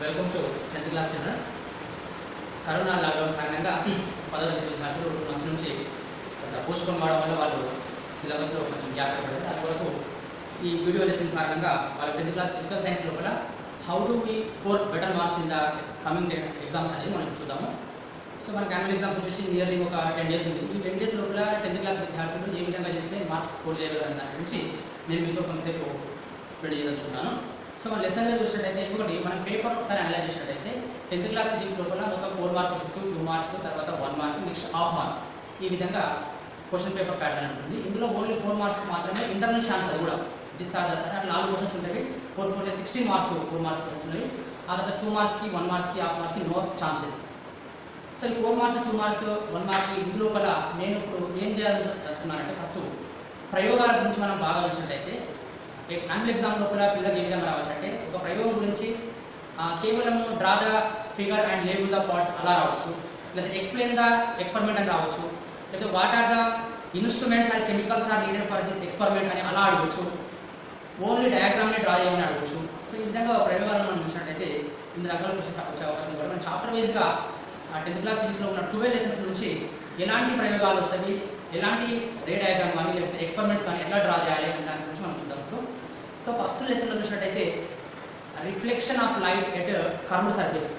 Welcome to 10th class children. Corona lockdown కారణంగా 10వ తరగతి విద్యార్థులు 2 months నుంచి పోస్ట్పోన్ కావడం వల్ల వాళ్ళు సిలబస్లో కొంచెం గ్యాప్ పడింది. అది వరకు ఈ వీడియో లెసన్ కారణంగా వాళ్ళ 10th క్లాస్ ఫిజికల్ సైన్స్ లోపల how do we score better marks in the coming exams అనేది మనం చూద్దాము. సో మనకి యాన్యువల్ ఎగ్జామ్ వచ్చేసి నియర్లీ ఒక 10 days ఉంది. ఈ 10 days లోపల 10th క్లాస్ విద్యార్థులు ఏ విధంగా చేస్తే మార్క్స్ స్కోర్ చేయగలరు దాని గురించి నేను మీతో కొంతసేపు స్పెండ్ చేయదలుచుకున్నాను. సో మన లెసన్లో చూసినట్టయితే ఇంకొకటి మనం పేపర్ ఒకసారి అనలైజ్ చేసినట్టయితే 10th క్లాస్ ఫిజిక్స్ లోపల మొత్తం 4 మార్క్ క్వశ్చన్స్, 2 marks, తర్వాత 1 mark, నెక్స్ట్ హాఫ్ మార్క్స్, ఈ విధంగా క్వశ్చన్ పేపర్ ప్యాటర్న్ ఉంటుంది. ఇందులో ఓన్లీ 4 marks మాత్రమే ఇంటర్నల్ ఛాన్స్, అది కూడా డిస్కార్డ్ చేస్తారు. అట్లా 4 క్వశ్చన్స్ ఉంటాయి. 4 4 16 marks 4 marks క్వశ్చన్స్ ఉన్నాయి. ఆ తర్వాత 2 marksకి 1 marksకి హాఫ్ మార్క్స్కి నో ఛాన్సెస్. సో ఈ 4 marks 2 marks 1 mark ఇందులోపల నేను ఇప్పుడు ఏం చేయాలని తెలుసుకున్నానంటే ఫస్ట్ ప్రయోగాల గురించి మనం బాగా చూసినట్టయితే యాన్యువల్ ఎగ్జామ్ లోపల పిల్లలకి ఏ విధంగా రావచ్చు అంటే ఒక ప్రయోగం గురించి కేవలం draw the figure and label the parts అలా రావచ్చు, లేదా ఎక్స్ప్లెయిన్ ద ఎక్స్పెరిమెంట్ అని రావచ్చు, లేదా what are the instruments and chemicals are needed for this experiment అని అలా అడగవచ్చు, ఓన్లీ డయాగ్రామ్ని డ్రా చేయమని అడగవచ్చు. సో ఈ విధంగా ప్రయోగాలను మనం చూసినట్టయితే ఇన్ని రకాల క్వశ్చన్స్ వచ్చే అవకాశం ఉంది. మనం చాప్టర్ వైజ్గా 10th క్లాస్ ఫిజిక్స్లో ఉన్న 12 lessons నుంచి ఎలాంటి ప్రయోగాలు వస్తాయి, ఎలాంటి రే డయాగ్రామ్ కానీ లేకపోతే ఎక్స్పెరిమెంట్స్ కానీ ఎట్లా డ్రా చేయాలి అనే దాని గురించి మనం చూద్దాం. సో ఫస్ట్ లెసన్లో చూసినట్టయితే reflection of light at curved surface,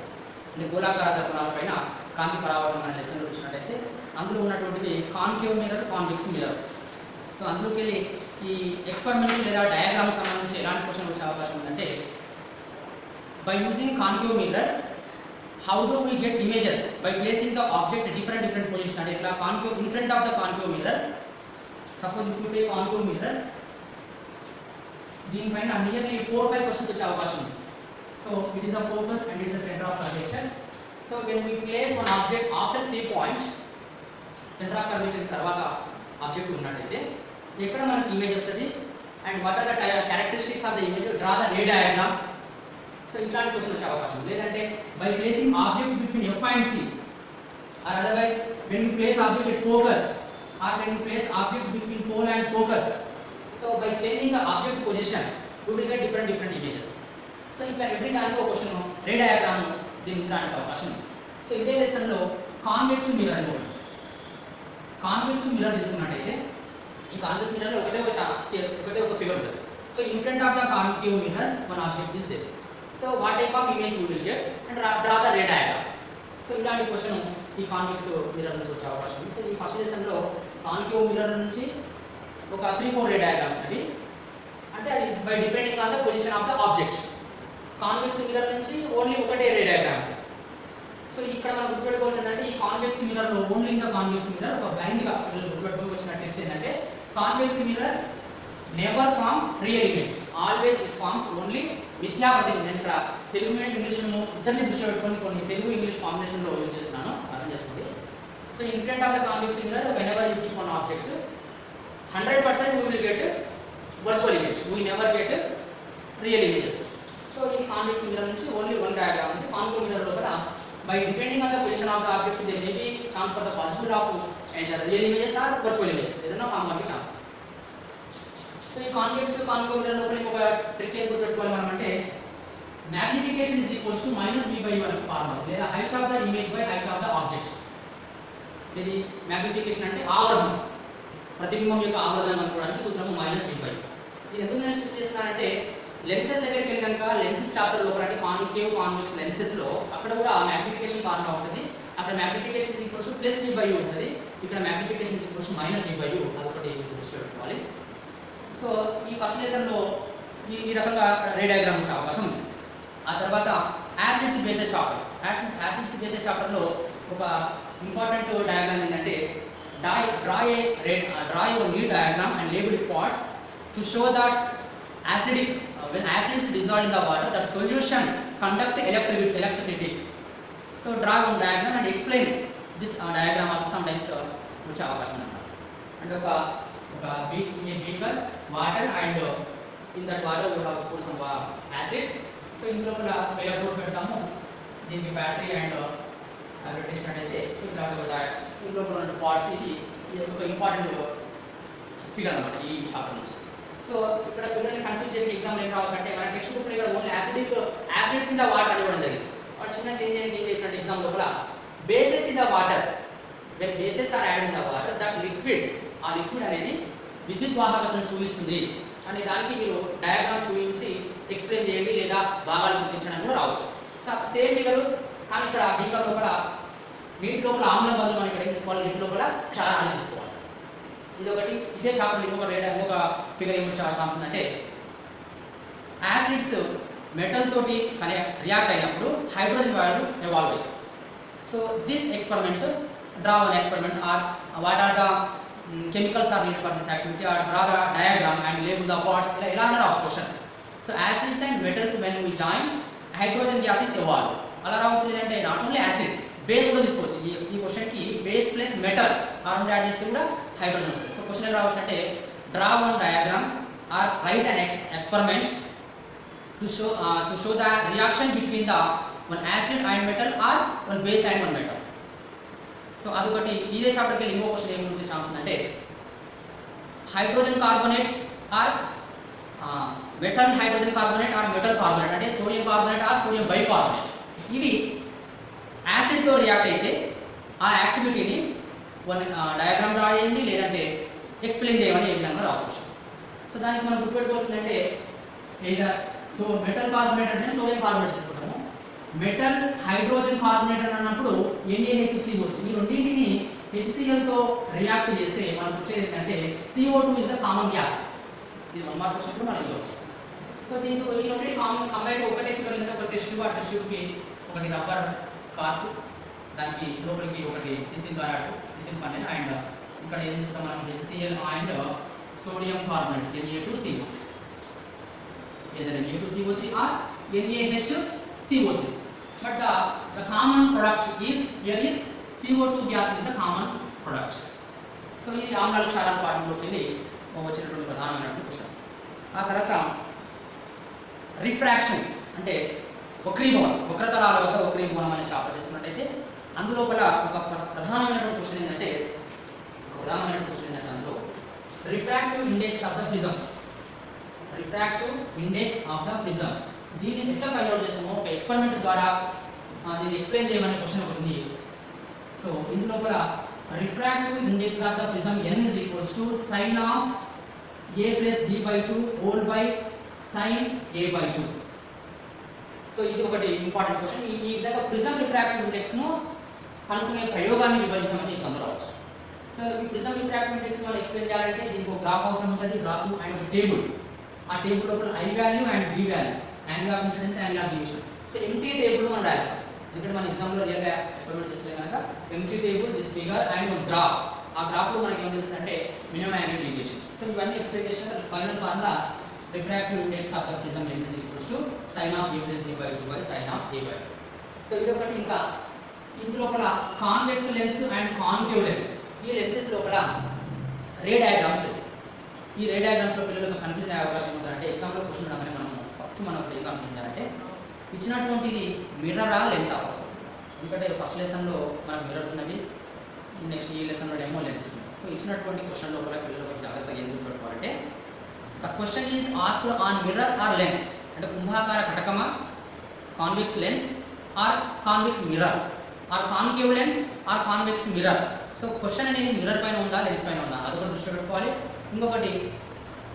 అంటే గోళాకార దర్పణాలపైన కాంతి పరావర్తనం అనే లెసన్లో చూసినట్టయితే అందులో ఉన్నటువంటి concave mirror, convex mirror. So అందులోకి వెళ్ళి ఈ ఎక్స్పెరిమెంట్స్ లేదా డయాగ్రామ్ సంబంధించి ఎలాంటి క్వశ్చన్ వచ్చే అవకాశం ఉందంటే by using concave mirror how do we get images by placing the object at different positions. అంటే ఇట్లా concave in front of the concave mirror, suppose if you take concave mirror, దీనిపైన nearly 4-5 questions వచ్చే అవకాశం ఉంది. So it is a focus and it is the center of curvature. So when we place one object after C point, center of curvature తర్వాత object ఉన్నట్టయితే ఎక్కడ మనకి image వస్తుంది and what are the characteristics of the image, draw the ray diagram. So ఇట్లాంటి question వచ్చే అవకాశం లేదంటే by placing object between F and C, or otherwise when you place object at focus or when you place object between pole and focus. So by changing the object position you will get different images. So ఇట్లా every దానికి ఒక question రే diagram దించడానికి అవకాశం ఉంది. So ఇదే లెసన్లో convex mirror అని కూడా, కాన్వెక్స్ మిర్రర్ తీసుకున్నట్టయితే ఈ కాన్వెక్స్ మిర్రర్లో ఒకటే ఒక ఫిగర్ ఉంటుంది. So in front of the concave mirror one object is there. So what type of image you will get and draw the ray diagram. So ఇలాంటి question ఈ కాన్వెక్స్ మిర్రర్ నుంచి వచ్చే అవకాశం ఉంది. సో ఈ ఫస్ట్ లెసన్లో concave mirror నుంచి ఒక 3-4 రే డయాగ్రామ్స్ అవి, అంటే అది by depending on the position of the object. Convex mirror నుంచి ఓన్లీ ఒకటే రే డయాగ్రామ్. సో ఇక్కడ మనం గుర్తుపెట్టుకోవాల్సి ఏంటంటే ఈ కాన్వెక్స్ మిర్రర్లో ఓన్లీ ఇంకా కాన్వెక్స్ మిర్రర్ ఒక బ్లైండ్గా గుర్తుపెట్టుకోవచ్చిన టిప్స్ ఏంటంటే convex mirror never form real image, always it forms only మిథ్యా ప్రతిబింబం. నేను ఇక్కడ తెలుగు మీడియం ఇంగ్లీష్ ఇద్దరిని దృష్టిలో పెట్టుకొని కొన్ని తెలుగు ఇంగ్లీష్ కాంబినేషన్లో యూజ్ చేస్తున్నాను, అర్థం చేసుకోండి. So in front of the convex mirror when ever you keep on object 100% we will get virtual image, we never get real images. So ఈ కాన్వెక్స్ మిర్రర్ నుంచి ఓన్లీ వన్ డయాగ్రామ్ ఉంది. Concave mirror లోపల by depending on the position of the object there may be chance for the possibility of either real images or virtual images, ఏదైనా form అవ్వడానికి chance. So ఈ concave mirror లోపల ఒక trick ఏం గుర్తుపెట్టుకోవాలి మనం అంటే magnification is equals to -v/1 formula, లేదా height of the image by height of the object. ఇది మ్యాగ్నిఫికేషన్ అంటే ఆవర్ధనం, ప్రతిబింబం యొక్క ఆవర్ధనం అనుకోవడానికి సూత్రము -v/. ఇది ఎందుకు డిస్కస్ చేస్తున్నానంటే లెన్సెస్ దగ్గరికి వెళ్ళాక లెన్సెస్ చాప్టర్ లోపల అంటే కాన్కేవ్ కాన్వెక్స్ లెన్సెస్లో అక్కడ కూడా మ్యాగ్నిఫికేషన్ ఫార్ములా ఉంటుంది. అక్కడ magnification is equals to +v/u ఉంటుంది, ఇక్కడ magnification is equals to -v/u. అదొకటి దృష్టిలో పెట్టుకోవాలి. సో ఈ ఫస్ట్ లెసన్లో ఈ రకంగా రే డయాగ్రామ్ వచ్చే అవకాశం ఉంది. ఆ తర్వాత యాసిడ్స్ బేస్డ్ చాప్టర్లో ఒక ఇంపార్టెంట్ డయాగ్రామ్ ఏంటంటే draw a neat diagram and label it parts to show that when acid is dissolved in the water, that solution conduct electricity. So draw one diagram and explain this diagram also sometimes వచ్చే అవకాశం ఉంది. అంటే ఒక beaker water and in that water we have put some acid. So ఇందులో electrodes పెడతాము, దీనికి battery and advertisement అయితే. So ఇట్లా ఇందులో ఉన్న పార్ట్స్ ఇది ఒక ఇంపార్టెంట్ ఫిగర్ అనమాట ఈ చాప్టర్ నుంచి. సో ఇక్కడ పిల్లల్ని కన్ఫ్యూజ్ చేయడానికి ఎగ్జామ్ ఏం రావచ్చు అంటే మన టెక్స్ట్ బుక్ ఇక్కడ only acids in the water అని ఇవ్వడం జరిగింది. వాడు చిన్న చేంజ్ ఏంటి ఏం చేయొచ్చు అంటే ఎగ్జామ్ లోపల bases in the water, when bases are add in the water that liquid, ఆ లిక్విడ్ అనేది విద్యుత్ వాహకతను చూపిస్తుంది అనే దానికి మీరు డయాగ్రామ్ చూపించి ఎక్స్ప్లెయిన్ చేయండి లేదా భాగాలు గుర్తించడం కూడా రావచ్చు. సో సేమ్ ఫిగర్ కానీ ఇక్కడ బీకర్ లోపల నీటి లోపల ఆమ్లం బదులు మనం ఇక్కడ ఏం తీసుకోవాలి, నీటి లోపల క్షారాన్ని తీసుకోవాలి. ఇది ఒకటి. ఇదే చాప్టర్ ఇంకొక ఫిగర్ ఏమి ఛాన్స్ ఉందంటే యాసిడ్స్ మెటల్ తోటి రియాక్ట్ అయినప్పుడు హైడ్రోజన్ వాయువులు ఎవాల్వ్ అవుతాయి. So this experiment draw one experiment or what are the chemicals are needed for this activity or draw the diagram and label the parts. ఇలా అన్న రావచ్చు question. So acids and metals when we join hydrogen gas is evolve అలా రావచ్చు. లేదంటే not only acid base కూడా తీసుకోవచ్చు. ఈ క్వశ్చన్కి బేస్ ప్లస్ మెటల్ ఆ రెండు యాడ్ చేస్తే కూడా హైడ్రోజన్ వస్తుంది. సో క్వశ్చన్ ఎలా రావచ్చు అంటే draw one diagram or write and experiment to show the reaction between the one acid and metal or one base and one metal. So అదొకటి. ఇదే చాప్టర్కి వెళ్ళి ఇంకో క్వశ్చన్ ఏముంటుంది ఛాన్స్ ఉందంటే hydrogen carbonate or metal hydrogen carbonate or metal carbonate అంటే sodium carbonate or sodium bicarbonate ఇవి యాసిడ్తో రియాక్ట్ అయితే ఆ యాక్టివిటీని వన్ డయాగ్రామ్ డ్రా చేయండి లేదంటే ఎక్స్ప్లెయిన్ చేయమని ఏ విధంగా రావచ్చు. సో దానికి మనం గుర్తుపెట్టుకోవాల్సిందంటే సో మెటల్ కార్బోనేట్ అంటే సోడియం కార్బోనేట్ తీసుకుంటాము. మెటల్ హైడ్రోజన్ కార్బోనేట్ అని అన్నప్పుడు NaHCO2 ఈ రెండింటిని HCl తో రియాక్ట్ చేస్తే మనకు వచ్చేది ఏంటంటే CO2 is the common gas. ఇది 1 మార్క్ క్వశ్చన్ మనం చూద్దాం. సో దీంతో ఈ రెండింటి కామన్ కంబైన్ ఒకటే ఫిగర్ అంటే ఒక టెస్ట్ ట్యూబ్, ఆ టెస్ట్ ట్యూబ్కి ఒకటి రబ్బర్ కార్ప్, దానికి లోపలికి ఒకటి టిసిన్ ద్వారా టిసిన్ ఫండెన్ అండ్ ఇక్కడ ఏం చేస్తాం మనం HCl and sodium carbonate Na2CO, either Na2CO3 or NaHCO3. But the common product is here is CO2 gas is the common product. So ఇది ఆమ్లాలు క్షారాల పాఠంలోకి వెళ్ళి వచ్చినటువంటి ప్రధానమైనటువంటి క్వశ్చన్స్. ఆ తర్వాత రిఫ్రాక్షన్ అంటే వక్రీభవనం, వక్రతలాల వద్ద వక్రీభవనం అనే చాప్టర్ తీసుకున్నట్టయితే అందులోపల ఒక ప్రధానమైనటువంటి క్వశ్చన్ ఏంటంటే అందులో refractive index of the prism. Refractive index of the prism దీన్ని ఎట్లా ఫైండ్ అవుట్ చేస్తామో ఒక ఎక్స్పెరిమెంట్ ద్వారా దీన్ని ఎక్స్ప్లెయిన్ చేయమనే క్వశ్చన్ ఒకటి ఉంది. సో ఇందులో కూడా refractive index of the prism n is equals to sin of a plus b by 2 whole by sin a by 2. So ఇది ఒకటి ఇంపార్టెంట్ క్వశ్చన్. ఈ విధంగా ప్రిజం రిఫ్రాక్టివ్ ఇండెక్స్ ను కనుక్కునే ప్రయోగాన్ని వివరించమని ఎగ్జామ్ రావచ్చు. సో ఈ ప్రిజం రిఫ్రాక్టివ్ ఇండెక్స్ మనం explain చేయాలంటే దీనికి ఒక గ్రాఫ్ అవసరం ఉంటుంది, గ్రాఫ్ అండ్ ఒక టేబుల్. ఆ టేబుల్ లోపల I value and B value, angle of incidence, angle of division. So empty table మనం రాయాలి. ఎందుకంటే మన ఎగ్జామ్లో రియల్గా ఎక్స్పెరిమెంట్ చేస్తే కనుక empty table this figure and one graph. ఆ గ్రాఫ్లో మనకి ఏం తెలుస్తుంది అంటే మినిమం యాంగిల్ డీవియేషన్. సో ఇవన్నీ ఎక్స్ప్లెయిన్ చేసిన final formula refractive index of the prism n is equals to sin of a plus b by 2 by sin of a by 2. So ఇది ఒకటి. ఇంకా ఇందులోపల convex lens and concave lens, ఈ lenses లోపల ray diagrams. ఈ రే డయాగ్రామ్స్లో పిల్లలకు confusion అయ్యే అవకాశం ఉందంటే ఎగ్జామ్లో క్వశ్చన్ ఉండగానే ఫస్ట్ మనం ఏం కాన్ఫ్యూజన్ ఇచ్చినటువంటిది మిర్రరా లెన్సా ఫస్ట్. ఎందుకంటే ఫస్ట్ లెసన్లో మనకు మిర్రర్స్ ఉన్నవి, నెక్స్ట్ ఈ లెసన్లో డెమో లెన్సెస్ ఉన్నాయి. సో ఇచ్చినటువంటి క్వశ్చన్ లోపల పిల్లలకు జాగ్రత్తగా ఎందుకు పెట్టుకోవాలంటే the question is asked on mirror or lens అంటే కుంభాకార కటకమా, convex lens or convex mirror or concave lens or convex mirror. So question అనేది మిర్రర్ పైన ఉందా లెన్స్ పైన ఉందా అది కూడా దృష్టిలో పెట్టుకోవాలి. ఇంకొకటి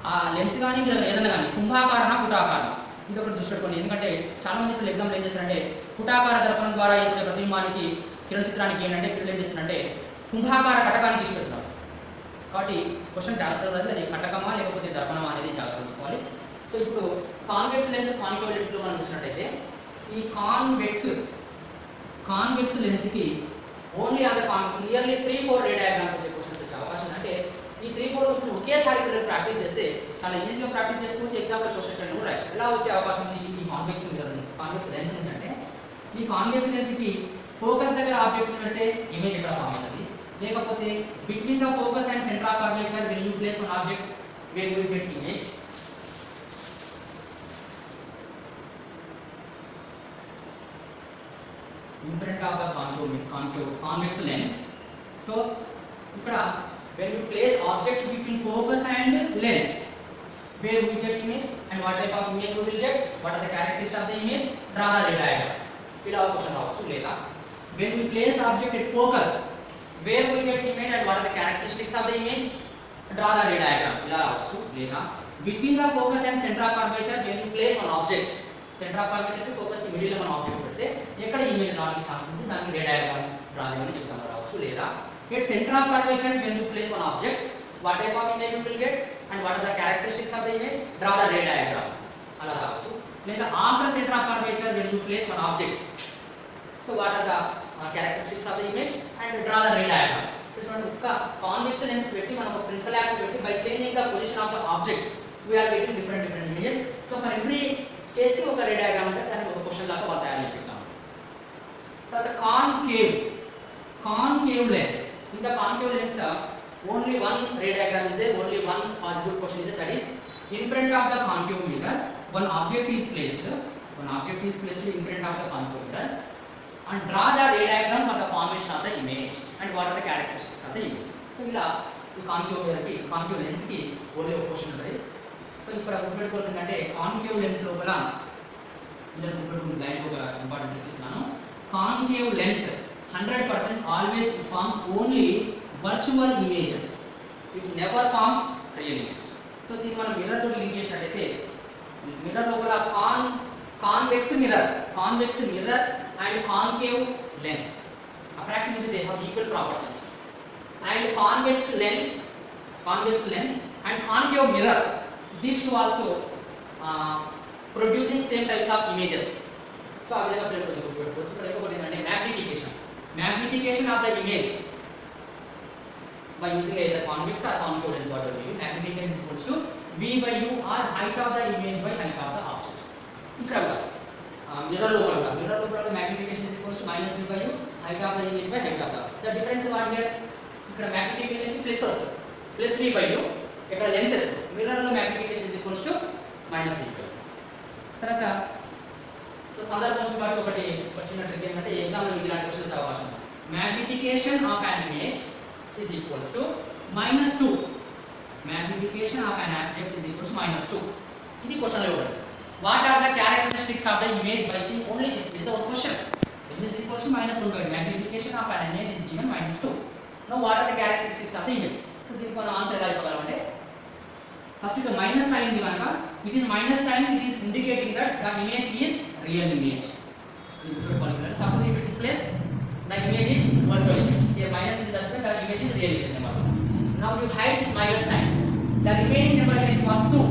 ఆ లెన్స్ కానీ మిర్రర్ ఏదైనా కానీ కుంభాకారణ పుటాకారణ ఇది ఒకటి దృష్టి పెట్టుకోండి. ఎందుకంటే చాలామంది పిల్లలు ఎగ్జామ్లో ఏం చేస్తారంటే పుటాకార దర్పణం ద్వారా ఏదైతే ప్రతిబింబానికి కిరణ చిత్రానికి ఏంటంటే పిల్లలు ఏం చేస్తారంటే కుంభాకార కటకానికి ఇష్టపడతారు. కాబట్టి క్వశ్చన్ జాగ్రత్తగా అది కటకమా లేకపోతే దర్పణమా అనేది జాగ్రత్త తీసుకోవాలి. సో ఇప్పుడు కాన్వెక్స్ లెన్స్ కాన్కేవ్ లెన్స్లో మనం చూసినట్టయితే ఈ కాన్వెక్స్ లెన్స్కి only on the convex nearly 3-4 ray diagrams వచ్చే క్వశ్చన్స్ వచ్చే అవకాశం. అంటే ఈ 3-4 క్వశ్చన్ ఒకేసారి పిల్లలు ప్రాక్టీస్ చేస్తే చాలా ఈజీగా ప్రాక్టీస్ చేసుకోవచ్చు. ఎగ్జాంపుల్ క్వశ్చన్ కూడా రాయచ్చు. ఎలా వచ్చే అవకాశం ఉంది ఈ కాన్వెక్స్ లెన్స్ నుంచి అంటే ఈ కాన్వెక్స్ లెన్స్కి ఫోకస్ దగ్గర ఆబ్జెక్ట్ పెడితే ఇమేజ్ ఎక్కడ ఫామ్ అవుతుంది, లేకపోతే between the focus and centre of curvature when you place one object where you get image. in front of the convex lens. So ఇక్కడ when you place object between focus and lens where we get image and what type of image we will get, what are the characteristics of the image, draw the ray diagram. ఇలా ఒక question రావచ్చు. లేదా when we place object at focus, where we get image and what are the characteristics of the image, draw the ray diagram. ఇలా రావచ్చు. లేదా between the focus and center of curvature, when we place one object, center of curvature కి focus కి middle లో మన object పెడితే ఎక్కడ image రావడానికి ఛాన్స్ ఉంది, దానికి రే డయాగ్రామ్ డ్రా చేయమని ఎగ్జామ్ రావచ్చు. లేదా at center of curvature, when you place one object, what type of image you will get and what are the characteristics of the image, draw the ray diagram. అలా రావచ్చు. లేదా after center of curvature, when you place one object, so what are the characteristics of the image and draw the ray diagram. So చూడండి, ఒక convex lens పెట్టి మనం ఒక principal axis పెట్టి by changing the position of the object we are getting different images. So for every case కి ఒక రే diagram ఉంటుంది, దానికి ఒక క్వశ్చన్ లాగా వాళ్ళు తయారు చేసి ఎగ్జామ్. తర్వాత concave lens. In the concave lens, only one ray diagram is there, only one possible question is there, that is in front of the concave mirror one object is placed in front of the concave mirror and draw the ray diagram for the formation of the image and what are the characteristics of the image. So ఇలా ఈ concave lens కి only ఒక question ఉంటుంది. So ఇక్కడ గుర్తుపెట్టుకోవాల్సింది ఏంటంటే concave lens లోపల ఇలా గుర్తుపెట్టుకునే లైన్ ఒక ఇంపార్టెంట్ ఇస్తున్నాను. Concave lens 100% always forms only virtual images, it never form real image. So దీన్ని మనం మిర్రర్ తో లింక్ చేసినట్లయితే మిర్రర్ లోపల convex mirror and concave lens, approximately they have equal properties, and convex lens and concave mirror, these two also producing same types of images. So ఆ విధంగా పెట్టుకోవచ్చు. ఇక్కడ ఇంకొకటి ఏంటంటే magnification of the image by using either convex or concave lens. What will be magnification is equals to v by u or height of the image by height of the object. ఇక్కడ mirror లోపల magnification is equals to minus v by u, height of the image by height of the difference what here, ఇక్కడ magnification కి plus వస్తుంది, plus v by u. ఇక్కడ lenses mirror లో magnification is equals to minus v by u. తర్వాత so సందర్భం బట్టి ఒకటి చిన్న ట్రిక్ ఏంటంటే ఎగ్జామ్ లో ఇలాంటి క్వశ్చన్స్ వచ్చే అవకాశం ఉంది. Magnification of an image is equals to -2. Magnification of an object is equals to -2. ఇది క్వశ్చన్ లో ఇవ్వబడింది. What are the characteristics of the image by seeing only this? This is our question. M is equals to -1. Magnification of an image is given -2. Now what are the characteristics of the image? So దీనికి మనం answer ఎలా ఇవ్వగలం అంటే first ఇక్కడ minus sign ఉంది కనుక it is minus sign, it is indicating that the image is real image. Suppose if it is placed, the image is virtual image. Here minus is that the image is real image number. Now you hide this minus sign, the remaining number here is 1, 2.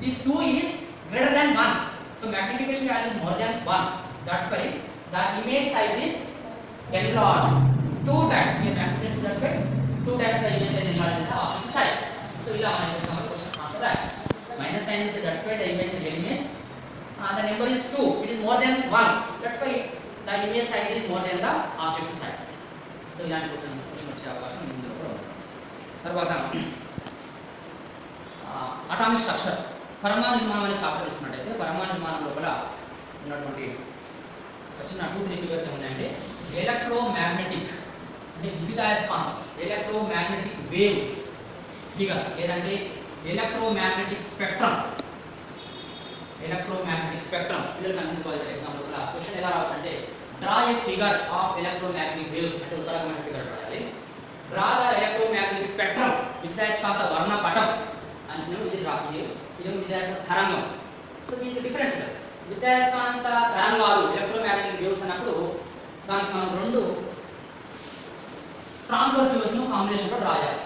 This 2 is greater than 1, so magnification value is more than 1. That's why the image size is enlarged 2 times. We magnified, that's why 2 times the image size enlarged than the object size. So ila mana example question answer right. Minus sign is there, that's why the image is real image. The number is 2, it is more than 1, that's why the image size is more than the object size. So ఇలాంటి question వచ్చే అవకాశం ఇందులో కూడా ఉంది. తర్వాత atomic structure, పరమాణు నిర్మాణం అనే చాప్టర్ తీసుకున్నట్టయితే పరమాణు నిర్మాణం లోపల ఉన్నటువంటి ఒక చిన్న 2-3 ఫిగర్స్ ఏమున్నాయంటే ఎలక్ట్రోమాగ్నెటిక్ అంటే విద్యుదయస్కాంతం, ఎలక్ట్రోమాగ్నెటిక్ వేవ్స్ ఫిగర్, లేదంటే ఎలక్ట్రోమాగ్నెటిక్ స్పెక్ట్రమ్. పిల్లలు కనిపించుకోవాలి ఎగ్జామ్ లోపల క్వశ్చన్ ఎలా రావచ్చు అంటే draw A figure of electromagnetic waves అంటే ఉత్తరమైన ఫిగర్ రాయాలి. డ్రా ద ఎలక్ట్రోమాగ్నెటిక్ స్పెక్ట్రమ్, విద్యుదయస్కాంత వర్ణపటం అంటే ఇది విద్యుదయస్కాంత తరంగం. సో దీనికి డిఫరెన్స్ లేదు, విద్యుదయస్కాంత తరంగాలు ఎలక్ట్రోమాగ్నెటిక్ వేవ్స్ అన్నప్పుడు దానికి మనం 2 ట్రాన్స్వర్స్ వేవ్స్ ను కాంబినేషన్ లో డ్రా చేయాలి.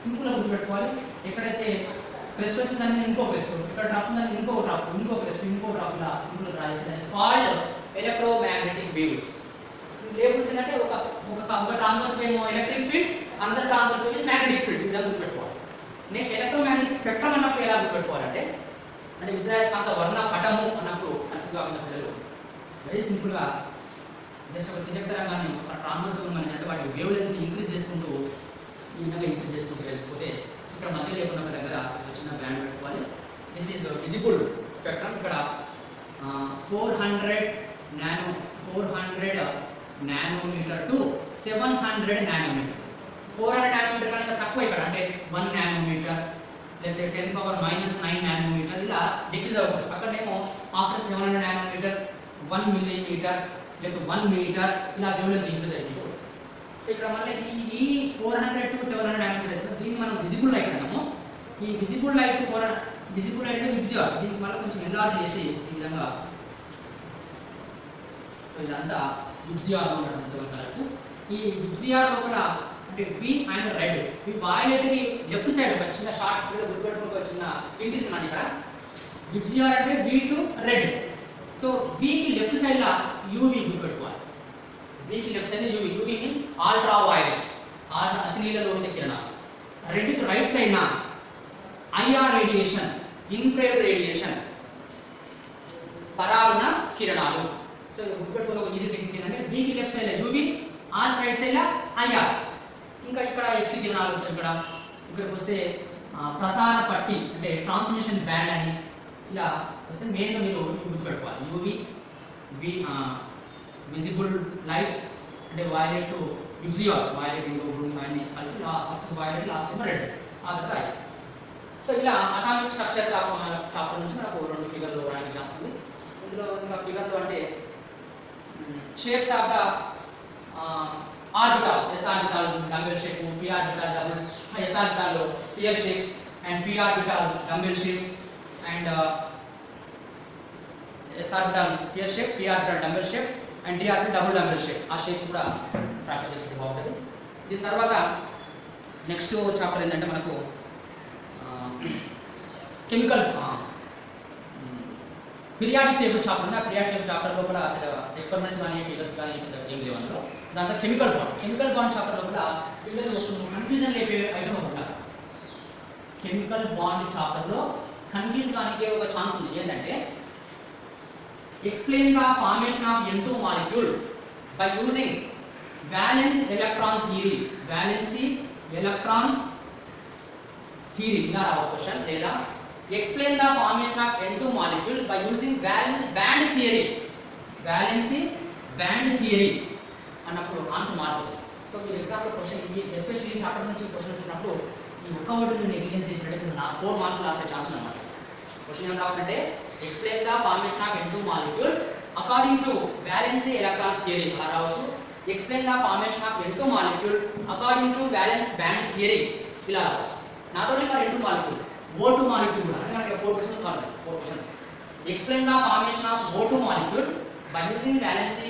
సింపుల్ గా గుర్తుపెట్టుకోవాలి, ఎక్కడైతే క్రెస్ట్ వచ్చింది దాన్ని ఇంకో క్రెస్ట్, ఇక్కడ డ్రాప్ ఉందని ఇంకో డ్రాప్, ఇంకో క్రెస్ట్, ఇంకో డ్రాప్, ఇలా సింపుల్ డ్రా చేసి కాల్డ్ ఎలక్ట్రోమాగ్నెటిక్ వేవ్స్. లేబుల్స్ ఏంటంటే ఒక transverse wave electric field, another transverse wave is magnetic field, ఇలా గుర్తుపెట్టుకోవాలి. నెక్స్ట్ ఎలక్ట్రోమాగ్నెటిక్ స్పెక్ట్రమ్ అన్నప్పుడు ఎలా గుర్తుపెట్టుకోవాలంటే అంటే విద్యుదయస్కాంత వర్ణపటము అన్నప్పుడు కన్ఫ్యూజ్ పిల్లలు వెరీ సింపుల్ గా జస్ట్ ఒక త్రిజక్ తరంగాన్ని ఒక ట్రాన్స్వర్స్ వేవ్ అంటే వాటి వేవ్ లెంత్ ఇంక్రీజ్ చేసుకుంటూ ఈ విధంగా ఇంక్రీజ్ చేసుకుంటూ వెళ్ళిపోతే ఇక్కడ మధ్య లేకుండా ఒక దగ్గర చిన్న బ్యాండ్ పెట్టుకోవాలి. This is visible spectrum. ఇక్కడ 400 నానోమీటర్ టు 700 నానోమీటర్. 400 నానోమీటర్ కన్నా తక్కువ ఇక్కడ అంటే 1 నానోమీటర్ లేక లేకపోతే 10⁻⁻9 నానోమీటర్ ఇలా డిక్రీజ్ అవుతుంది. అక్కడనేమో ఆఫ్టర్ 700 నానోమీటర్ 1 మిల్లీమీటర్ లేకపోతే 1 మీటర్ ఇలా వేవ్లెంత్ ఇంక్రీజ్ అవుతుంది. సో ఇక్కడ మళ్ళీ ఈ 400 to 700 నానోమీటర్ దీన్ని మనం విజిబుల్ లైట్ అంటాము. ఈ విజిబుల్ లైట్ విజిబుల్ లైట్ అంటే విబ్జిఆర్, దీనికి మళ్ళీ కొంచెం ఎన్లార్జ్ చేసి ఈ విధంగా, సో ఇదంతా విబ్జిఆర్ లో ఉన్న 7 కలర్స్. ఈ విబ్జిఆర్ లోపల అంటే వి అండ్ రెడ్, ఈ వైలెట్ ని లెఫ్ట్ సైడ్ ఒక చిన్న షార్ట్ గుర్తుపెట్టుకుని ఒక చిన్న హింట్ ఇస్తున్నాను ఇక్కడ. విబ్జిఆర్ అంటే V to red. So V కి లెఫ్ట్ సైడ్ లా యూవి గుర్తుపెట్టుకోవాలి. వి కి left side UV, UV means ultraviolet, అతి నీలలోహిత కిరణాలు. రెడ్ కి రైట్ సైడ్ నా ఐఆర్ రేడియేషన్, ఇన్ఫ్రారెడ్ రేడియేషన్, పరారుణ కిరణాలు. సో గుర్తుపెట్టుకునే ఒక ఈజీ టెక్నిక్ ఏంటంటే వి కి left side UV, or right side లా ఐఆర్. ఇంకా ఇక్కడ ఎక్స్ కిరణాలు వస్తాయి. ఇక్కడికి వస్తే ప్రసార పట్టి అంటే ట్రాన్స్మిషన్ బ్యాండ్ అని ఇలా వస్తే మెయిన్గా మీరు గుర్తుపెట్టుకోవాలి. యూవి వి విజిబుల్ లైట్ అంటే వైలెట్ టు విబ్జిఆర్, వైలెట్ ఇంకో బ్లూ అన్ని కలిపి ఫస్ట్ వైలెట్ లాస్ట్ ఏమో రెడ్, ఆ తర్వాత ఐ. సో ఇలా అటామిక్ స్ట్రక్చర్ చాప్టర్ నుంచి మనకు 2 ఫిగర్లు రాయడానికి ఛాన్స్ ఉంది. ఇందులో ఇంకా ఫిగర్లు అంటే shapes of the orbitals, S orbital dumbbell shape, P orbital double, S orbital sphere shape and P orbital dumbbell shape and S orbital sphere shape, P orbital dumbbell shape and D orbital double dumbbell shape. ఆ shapes కూడా practice చేసుకుంటే బాగుంటుంది. దీని తర్వాత next chapter ఏంటంటే మనకు chemical periodic table chapter ఉంది. ఆ పీరియాడిక్ టేబుల్ చాప్టర్ లోపల ఎక్స్పెరిమెంట్స్ కానీ ఫిగర్స్ కానీ ఏం లేవు అందులో. దాంట్లో కెమికల్ బాండ్ చాప్టర్ లోపల పిల్లలు కన్ఫ్యూజన్ లేపే ఐటమ్ ఒకటి. కెమికల్ బాండ్ చాప్టర్లో కన్ఫ్యూజ్ కానికే ఒక ఛాన్స్ ఉంది. ఏంటంటే explain the formation of N2 molecule by using valence electron theory, valency electron theory ఇలా రావచ్చు క్వశ్చన్. లేదా explain the formation of N2 molecule by using valence band theory, valency band theory అన్నప్పుడు answer మారుతుంది. So మీరు example question especially ఈ chapter నుంచి question వచ్చినప్పుడు ఈ ఒక్క వర్డ్ నెగ్లిజెన్స్ చేసినట్టు నా 4 మార్క్స్ లాస్ట్ ఛాన్స్ అన్నమాట. క్వశ్చన్ ఏం రావచ్చు అంటే explain the formation of N2 molecule according to valency electron theory అలా రావచ్చు. Explain the formation of N2 molecule according to valence band theory ఇలా రావచ్చు. Not only for N2 molecule, O2 molecule కూడా. అంటే మనకి 4 క్వశ్చన్స్ కావాలి, 4 questions. Explain the formation of O2 molecule by using valency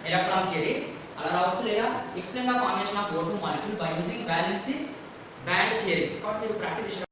electron theory అలా రావచ్చు. లేదా explain the formation of O2 molecule by using valency band theory. కాబట్టి మీరు practice